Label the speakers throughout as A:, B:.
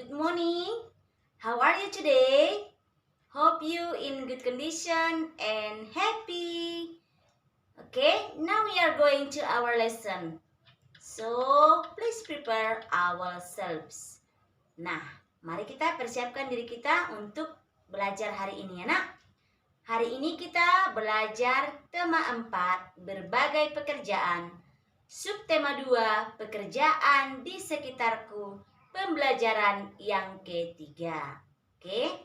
A: Good morning. How are you today? Hope you in good condition and happy. Okay, now we are going to our lesson. So, please prepare ourselves. Nah, mari kita persiapkan diri kita untuk belajar hari ini ya nak. Hari ini kita belajar tema 4, berbagai pekerjaan. Subtema 2, pekerjaan di sekitarku. Pembelajaran yang ketiga. Oke,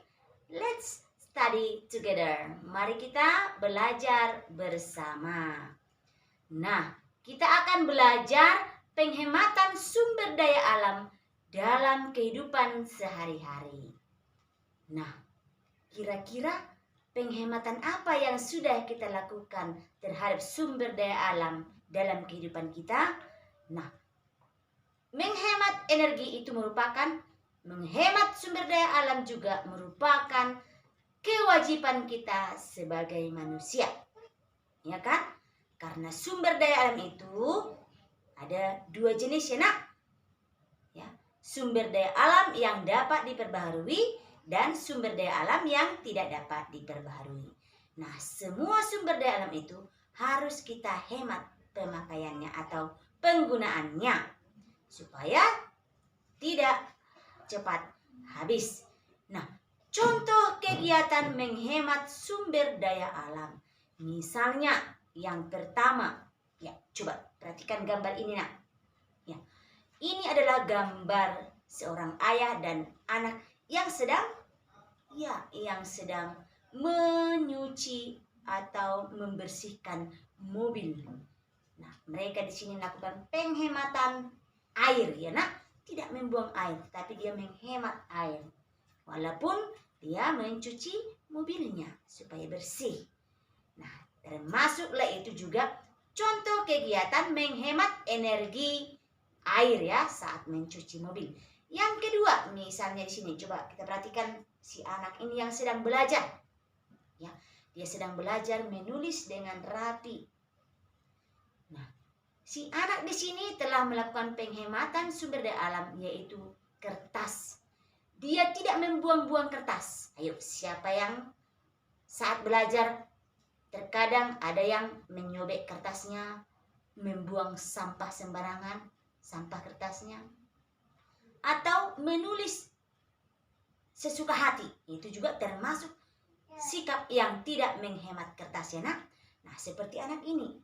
A: let's study together. Mari kita belajar bersama. Nah, kita akan belajar penghematan sumber daya alam dalam kehidupan sehari-hari. Nah, kira-kira penghematan apa yang sudah kita lakukan terhadap sumber daya alam dalam kehidupan kita? Nah, menghemat energi itu merupakan menghemat sumber daya alam juga merupakan kewajiban kita sebagai manusia. Ya kan? Karena sumber daya alam itu ada 2 jenis ya nak. Ya, sumber daya alam yang dapat diperbaharui dan sumber daya alam yang tidak dapat diperbaharui. Nah, semua sumber daya alam itu harus kita hemat pemakaiannya atau penggunaannya supaya tidak cepat habis. Nah, contoh kegiatan menghemat sumber daya alam. Misalnya yang pertama, ya coba perhatikan gambar ini nak. Ya, ini adalah gambar seorang ayah dan anak yang sedang menyuci atau membersihkan mobil. Nah, mereka di sini melakukan penghematan air ya nak, tidak membuang air, tapi dia menghemat air. Walaupun dia mencuci mobilnya supaya bersih. Nah, termasuklah itu juga contoh kegiatan menghemat energi air ya saat mencuci mobil. Yang kedua, misalnya di sini coba kita perhatikan si anak ini yang sedang belajar. Ya, dia sedang belajar menulis dengan rapi. Nah, si anak di sini telah melakukan penghematan sumber daya alam yaitu kertas. Dia tidak membuang-buang kertas. Ayo, siapa yang saat belajar terkadang ada yang menyobek kertasnya, membuang sampah sembarangan, sampah kertasnya, atau menulis sesuka hati. Itu juga termasuk sikap yang tidak menghemat kertas ya nak. Nah, seperti anak ini.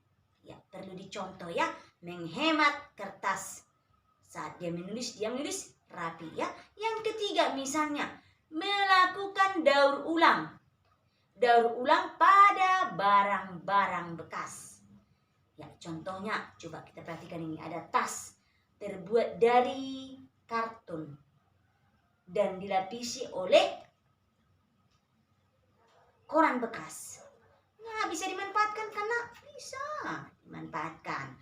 A: Ya, perlu dicontoh ya, menghemat kertas. Saat dia menulis rapi ya. Yang ketiga misalnya, melakukan daur ulang. Daur ulang pada barang-barang bekas. Ya, contohnya coba kita perhatikan ini, ada tas terbuat dari karton dan dilapisi oleh koran bekas. Nah, bisa dimanfaatkan karena bisa dimanfaatkan.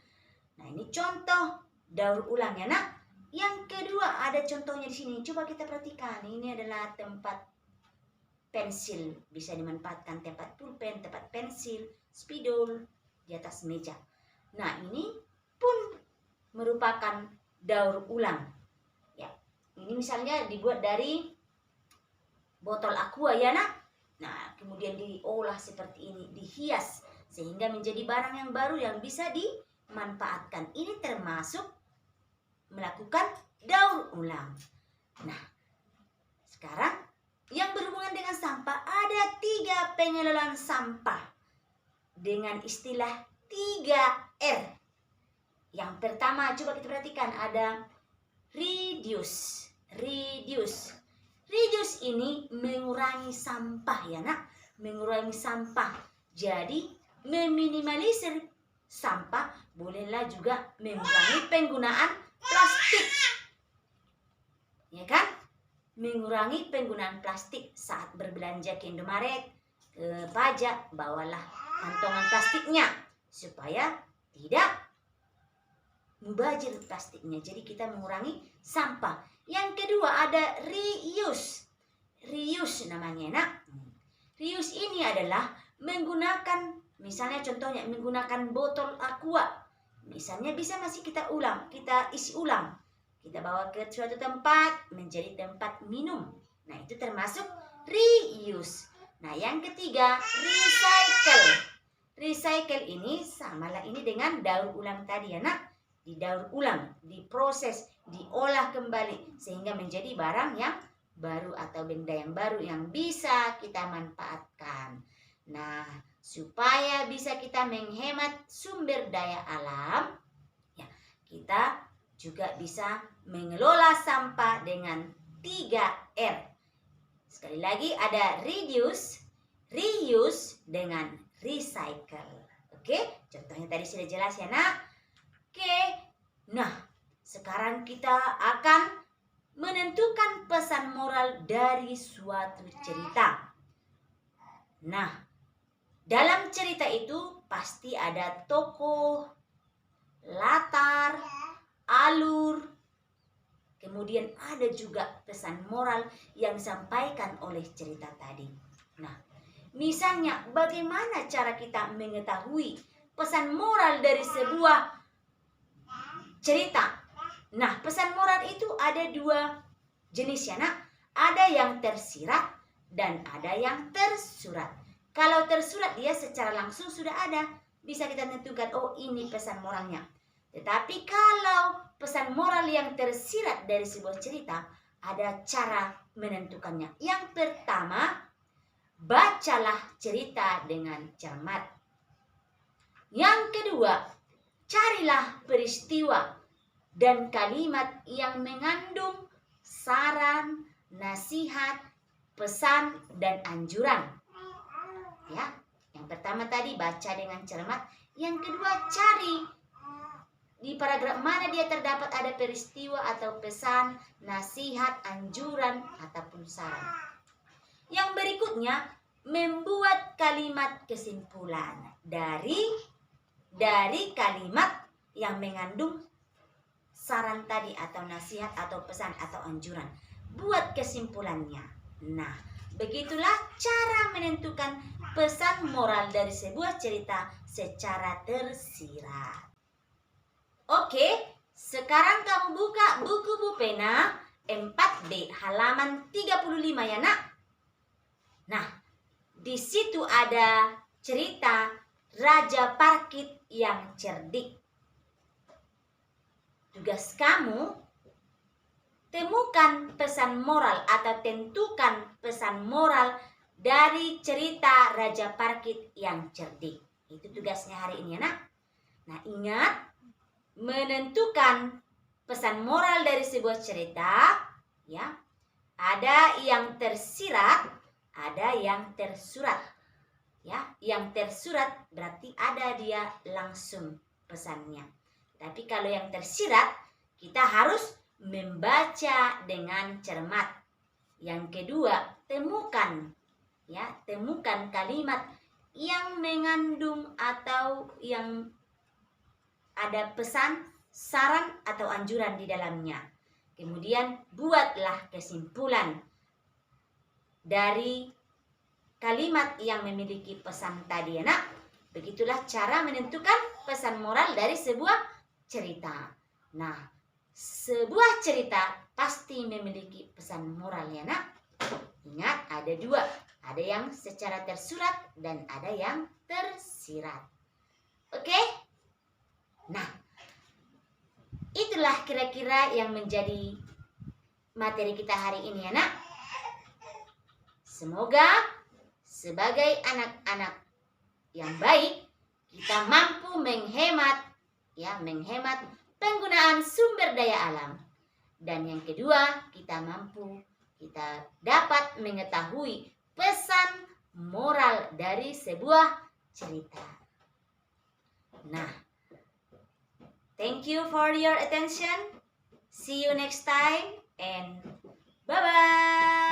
A: Nah, ini contoh daur ulang ya nak. Yang kedua ada contohnya di sini. Coba kita perhatikan. Ini adalah tempat pensil, bisa dimanfaatkan tempat pulpen, tempat pensil, spidol di atas meja. Nah, ini pun merupakan daur ulang. Ya, ini misalnya dibuat dari botol aqua ya nak. Nah, kemudian diolah seperti ini, dihias sehingga menjadi barang yang baru yang bisa dimanfaatkan. Ini termasuk melakukan daur ulang. Nah, sekarang yang berhubungan dengan sampah, ada 3 pengelolaan sampah dengan istilah 3R. Yang pertama, coba kita perhatikan, ada reduce. Reduce ini mengurangi sampah ya nak, mengurangi sampah. Jadi meminimalisir sampah, bolehlah juga mengurangi penggunaan plastik. Ya kan? Mengurangi penggunaan plastik saat berbelanja ke Indomaret, ke pajak, bawalah kantongan plastiknya supaya tidak mubazir plastiknya. Jadi kita mengurangi sampah. Yang kedua ada reuse. Reuse namanya nak. Reuse ini adalah menggunakan, misalnya contohnya menggunakan botol aqua. Misalnya bisa masih kita isi ulang. kita bawa ke suatu tempat menjadi tempat minum. Nah, itu termasuk reuse. Nah, yang ketiga, recycle. Recycle ini samalah ini dengan daur ulang tadi ya nak. Didaur ulang, diproses, diolah kembali sehingga menjadi barang yang baru atau benda yang baru yang bisa kita manfaatkan. Nah, supaya bisa kita menghemat sumber daya alam, ya, kita juga bisa mengelola sampah dengan 3R. Sekali lagi ada reduce, reuse, dengan recycle. Oke, contohnya tadi sudah jelas ya nak. Oke, nah sekarang kita akan menentukan pesan moral dari suatu cerita. Nah, dalam cerita itu pasti ada tokoh, latar, alur, kemudian ada juga pesan moral yang disampaikan oleh cerita tadi. Nah, misalnya bagaimana cara kita mengetahui pesan moral dari sebuah cerita? Nah, pesan moral itu ada 2 jenis ya nak. Ada yang tersirat dan ada yang tersurat. Kalau tersurat dia secara langsung sudah ada, bisa kita tentukan, oh ini pesan moralnya. Tetapi kalau pesan moral yang tersirat dari sebuah cerita, ada cara menentukannya. Yang pertama, bacalah cerita dengan cermat. Yang kedua, carilah peristiwa dan kalimat yang mengandung saran, nasihat, pesan, dan anjuran. Ya, yang pertama tadi baca dengan cermat. Yang kedua, cari di paragraf mana dia terdapat ada peristiwa atau pesan, nasihat, anjuran, ataupun saran. Yang berikutnya, membuat kalimat kesimpulan dari kalimat yang mengandung saran tadi atau nasihat atau pesan atau anjuran. Buat kesimpulannya. Nah, begitulah cara menentukan pesan moral dari sebuah cerita secara tersirat. Oke, sekarang kamu buka buku pena 4B halaman 35 ya nak. Nah, di situ ada cerita Raja Parkit yang cerdik. Tugas kamu temukan pesan moral atau tentukan pesan moral dari cerita Raja Parkit yang cerdik. Itu tugasnya hari ini ya nak. Nah, ingat menentukan pesan moral dari sebuah cerita ya. Ada yang tersirat, ada yang tersurat. Ya, yang tersurat berarti ada dia langsung pesannya. Tapi kalau yang tersirat, kita harus membaca dengan cermat. Yang kedua, temukan kalimat yang mengandung atau yang ada pesan, saran atau anjuran di dalamnya. Kemudian buatlah kesimpulan dari kalimat yang memiliki pesan tadi ya nak. Begitulah cara menentukan pesan moral dari sebuah cerita. Nah, sebuah cerita pasti memiliki pesan moral ya nak. Ingat ada 2. Ada yang secara tersurat dan ada yang tersirat. Oke? Nah, itulah kira-kira yang menjadi materi kita hari ini ya nak. Semoga sebagai anak-anak yang baik, kita mampu menghemat penggunaan sumber daya alam. Dan yang kedua, kita dapat mengetahui pesan moral dari sebuah cerita. Nah, thank you for your attention. See you next time and bye-bye.